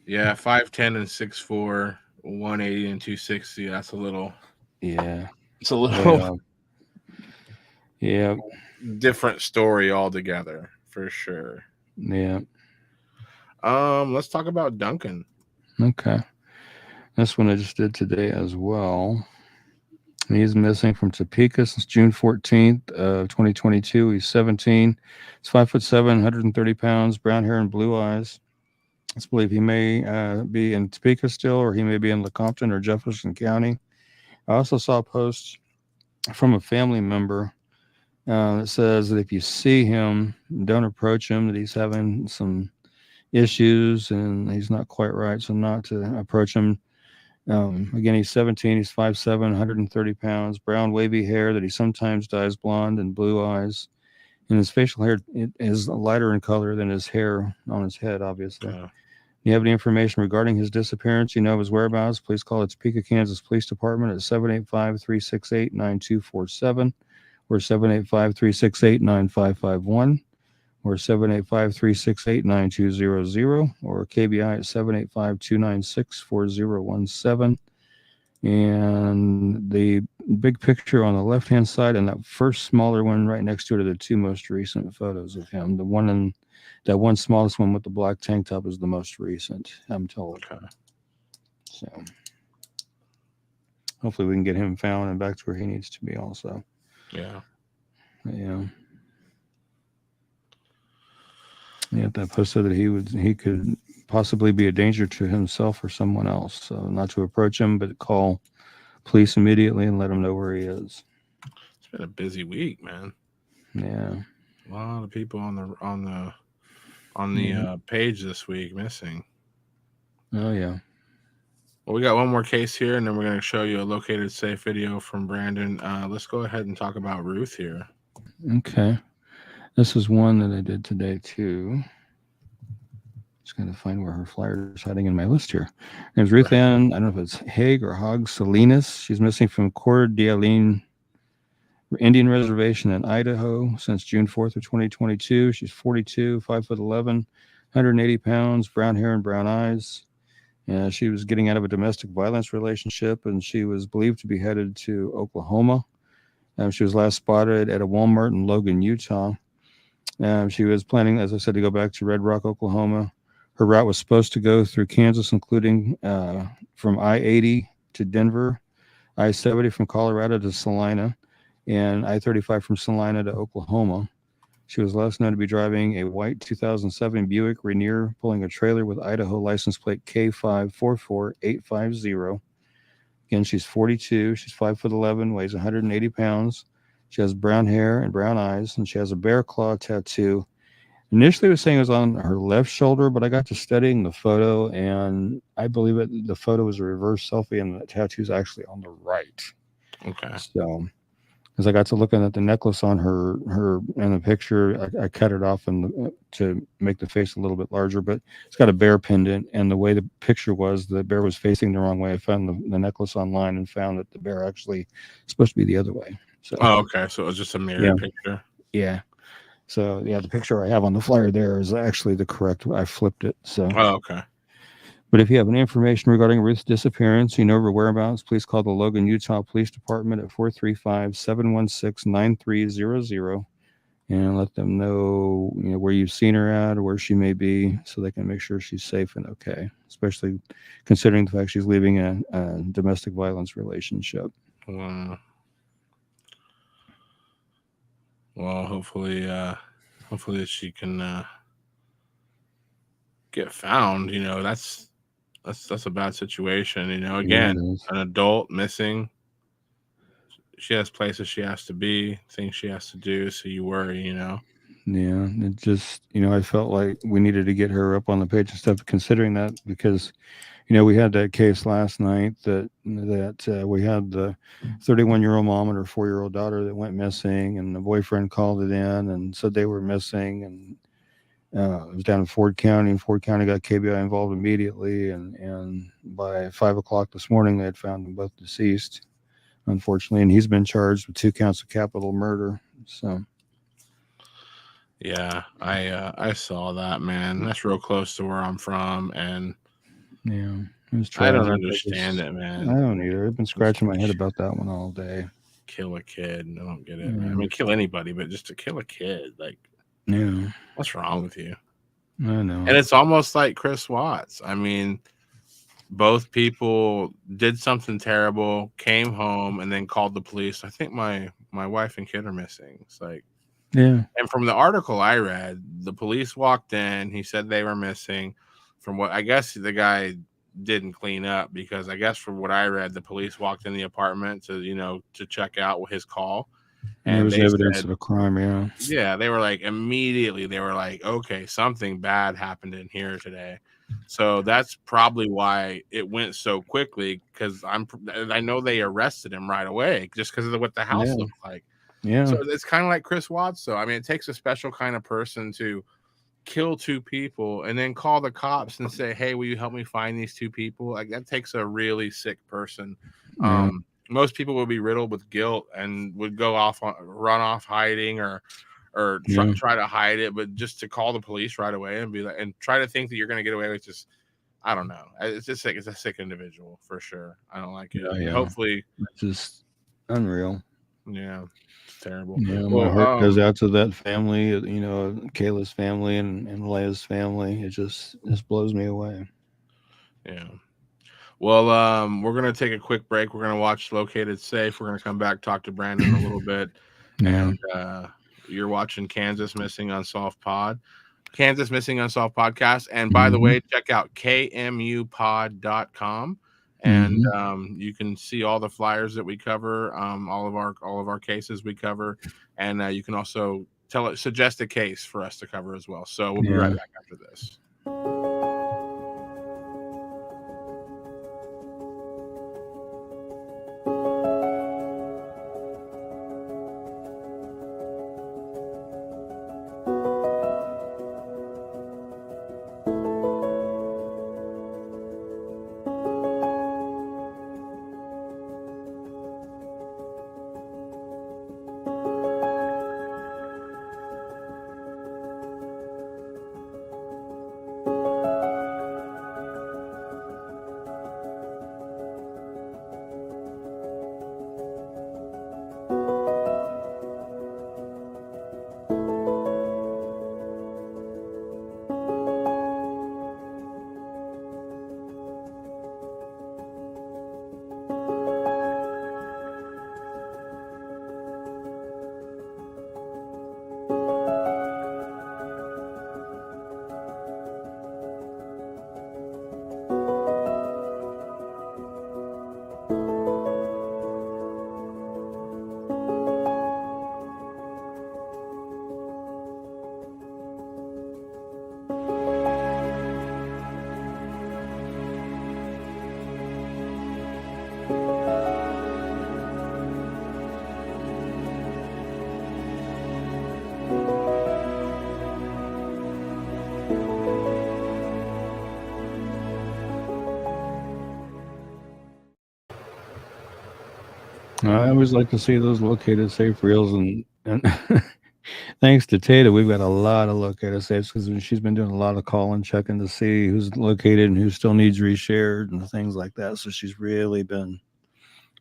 Yeah, 5'10" and 6'4", 180 and 260. That's a little. Yeah. It's a little Yeah. different story altogether, for sure. Yeah. Let's talk about Duncan. Okay. This one I just did today as well. He's missing from Topeka since June 14th of 2022. He's 17. He's 5'7", 130 pounds, brown hair and blue eyes. It's believed he may be in Topeka still, or he may be in Lecompton or Jefferson County. I also saw a post from a family member that says that if you see him, don't approach him, that he's having some issues and he's not quite right, so not to approach him. Again, he's 17, he's 5'7", 130 pounds, brown wavy hair that he sometimes dyes blonde and blue eyes. And his facial hair is lighter in color than his hair on his head, obviously. You have any information regarding his disappearance? You know his whereabouts? Please call the Topeka, Kansas Police Department at 785-368-9247 or 785-368-9551 or 785-368-9200 or KBI at 785-296-4017. And the big picture on the left-hand side and that first smaller one right next to it are the two most recent photos of him. The one in that one smallest one with the black tank top is the most recent, I'm told. Okay. So hopefully we can get him found and back to where he needs to be also. Yeah. Yeah. Yeah, that post said that he could possibly be a danger to himself or someone else. So not to approach him, but call police immediately and let him know where he is. It's been a busy week, man. Yeah. A lot of people on the page this week missing. Oh yeah. Well, we got one more case here, and then we're going to show you a located safe video from Brandon. Let's go ahead and talk about Ruth here. Okay. This is one that I did today too. Just going to find where her flyer is hiding in my list here. Her name's Ruth Ann. I don't know if it's Haig or Hogg Salinas. She's missing from Coeur d'Alene Indian Reservation in Idaho since June 4th of 2022. She's 42, 5'11", 180 pounds, brown hair and brown eyes. She was getting out of a domestic violence relationship, and she was believed to be headed to Oklahoma. She was last spotted at a Walmart in Logan, Utah. She was planning, as I said, to go back to Red Rock, Oklahoma. Her route was supposed to go through Kansas, including from I-80 to Denver, I-70 from Colorado to Salina, and I-35 from Salina to Oklahoma. She was last known to be driving a white 2007 Buick Rainier, pulling a trailer with Idaho license plate K544850. Again, she's 42. She's 5'11", weighs 180 pounds. She has brown hair and brown eyes, and she has a bear claw tattoo. Initially, it was saying it was on her left shoulder, but I got to studying the photo, and I believe the photo was a reverse selfie, and the tattoo is actually on the right. Okay. So, as I got to looking at the necklace on her in the picture, I cut it off to make the face a little bit larger, but it's got a bear pendant, and the way the picture was, the bear was facing the wrong way. I found the necklace online and found that the bear actually is supposed to be the other way. So, okay. So it was just a mirror picture. Yeah. So, the picture I have on the flyer there is actually the correct. I flipped it. So, okay. But if you have any information regarding Ruth's disappearance, you know her whereabouts, please call the Logan, Utah Police Department at 435-716-9300 and let them know, where you've seen her at or where she may be, so they can make sure she's safe and okay, especially considering the fact she's leaving a domestic violence relationship. Well, hopefully she can get found. That's a bad situation. Again, an adult missing. She has places she has to be, things she has to do. So you worry, Yeah, it just, I felt like we needed to get her up on the page and stuff, considering that, because, we had that case last night that we had the 31-year-old mom and her 4-year-old daughter that went missing, and the boyfriend called it in and said they were missing, and it was down in Ford County, and Ford County got KBI involved immediately, and by 5 o'clock this morning they had found them both deceased, unfortunately, and he's been charged with 2 counts of capital murder. So Yeah, I saw that, man. That's real close to where I'm from, and Yeah, it was I don't tragic. understand it, I man. don't either. I've been Just scratching my head about that one all day. kill a kid. I don't get it, man. I mean, kill anybody, but just to kill a kid, like, Yeah, what's wrong with you? I know. And it's almost like Chris Watts. I mean, both people did something terrible, came home, and then called the police. I think my wife and kid are missing. It's like, Yeah, and from the article I read, the police walked in. He said they were missing. From what I guess the guy didn't clean up, because I guess from what I read, the police walked in the apartment to check out his call, and there and was they evidence said, of a crime. Yeah, yeah, they were like, immediately they were like, okay, something bad happened in here today. So that's probably why it went so quickly, because I know they arrested him right away just because of what the house looked like. yeah, So it's kind of like Chris Watts. So I mean, it takes a special kind of person to kill two people and then call the cops and say, hey, will you help me find these two people? Like, that takes a really sick person. Yeah. Most people would be riddled with guilt and would run off hiding or try to hide it, but just to call the police right away and be like, and try to think that you're going to get away with just, I don't know. It's just like, it's a sick individual for sure. I don't like it. Yeah. Hopefully, it's just unreal. Yeah, it's terrible. Yeah, my heart goes out to that family, Kayla's family and Leia's family. It just blows me away. Yeah. Well, we're gonna take a quick break. We're gonna watch Located Safe. We're gonna come back, talk to Brandon a little bit. Yeah. And you're watching Kansas Missing Unsolved Kansas Missing Unsolved podcast. And by the way, check out kmupod.com. And you can see all the flyers that we cover, all of our cases we cover, and you can also suggest a case for us to cover as well. So we'll be right back after this. I always like to see those Located Safe reels, and thanks to Tata, we've got a lot of Located Safes because she's been doing a lot of calling, checking to see who's located and who still needs reshared and things like that. So she's really been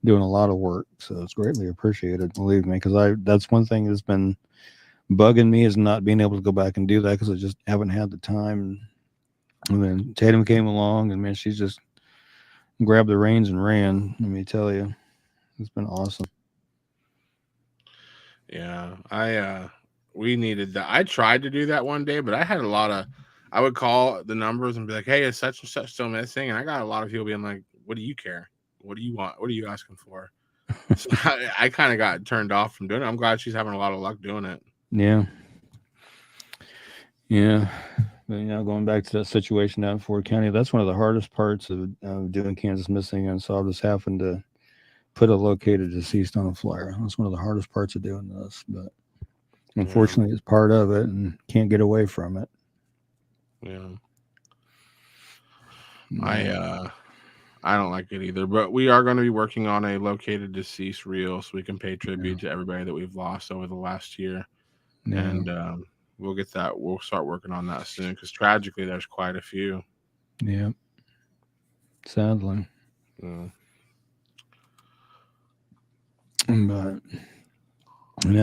doing a lot of work. So it's greatly appreciated, believe me, because that's one thing that's been bugging me, is not being able to go back and do that because I just haven't had the time. And then Tatum came along, and man, she's just grabbed the reins and ran. Let me tell you. It's been awesome. Yeah, we needed that. I tried to do that one day, but I had I would call the numbers and be like, hey, is such and such still missing? And I got a lot of people being like, what do you care? What do you want? What are you asking for? So I kind of got turned off from doing it. I'm glad she's having a lot of luck doing it. Yeah. But, going back to that situation down in Ford County, that's one of the hardest parts of doing Kansas Missing Unsolved, is having to put a located deceased on a flyer. That's one of the hardest parts of doing this, but unfortunately it's part of it and can't get away from it. I don't like it either, but we are going to be working on a located deceased reel so we can pay tribute to everybody that we've lost over the last year. And we'll get that. We'll start working on that soon because tragically, there's quite a few. Yeah. Sadly. Yeah. But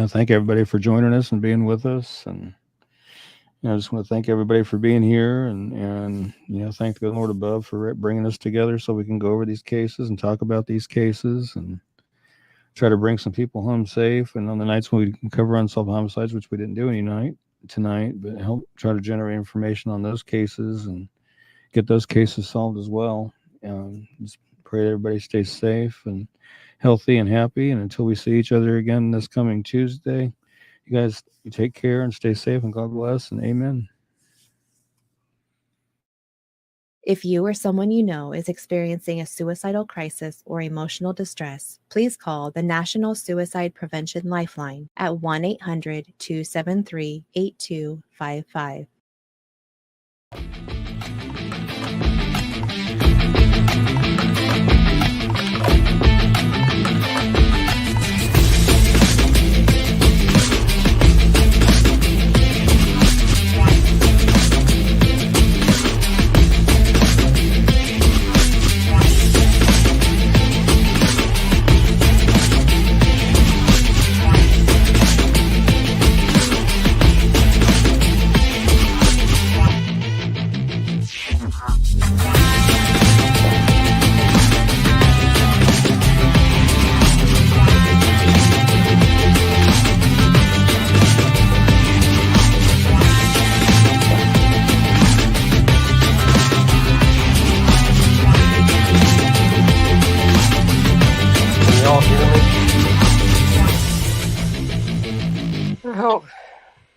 thank everybody for joining us and being with us. And I just want to thank everybody for being here and thank the Lord above for bringing us together so we can go over these cases and talk about these cases and try to bring some people home safe. And on the nights when we cover unsolved homicides, which we didn't do tonight, but help try to generate information on those cases and get those cases solved as well. Just pray that everybody stays safe and healthy and happy. And until we see each other again this coming Tuesday, you guys take care and stay safe, and God bless, and amen. If you or someone you know is experiencing a suicidal crisis or emotional distress, please call the National Suicide Prevention Lifeline at 1-800-273-8255. Help.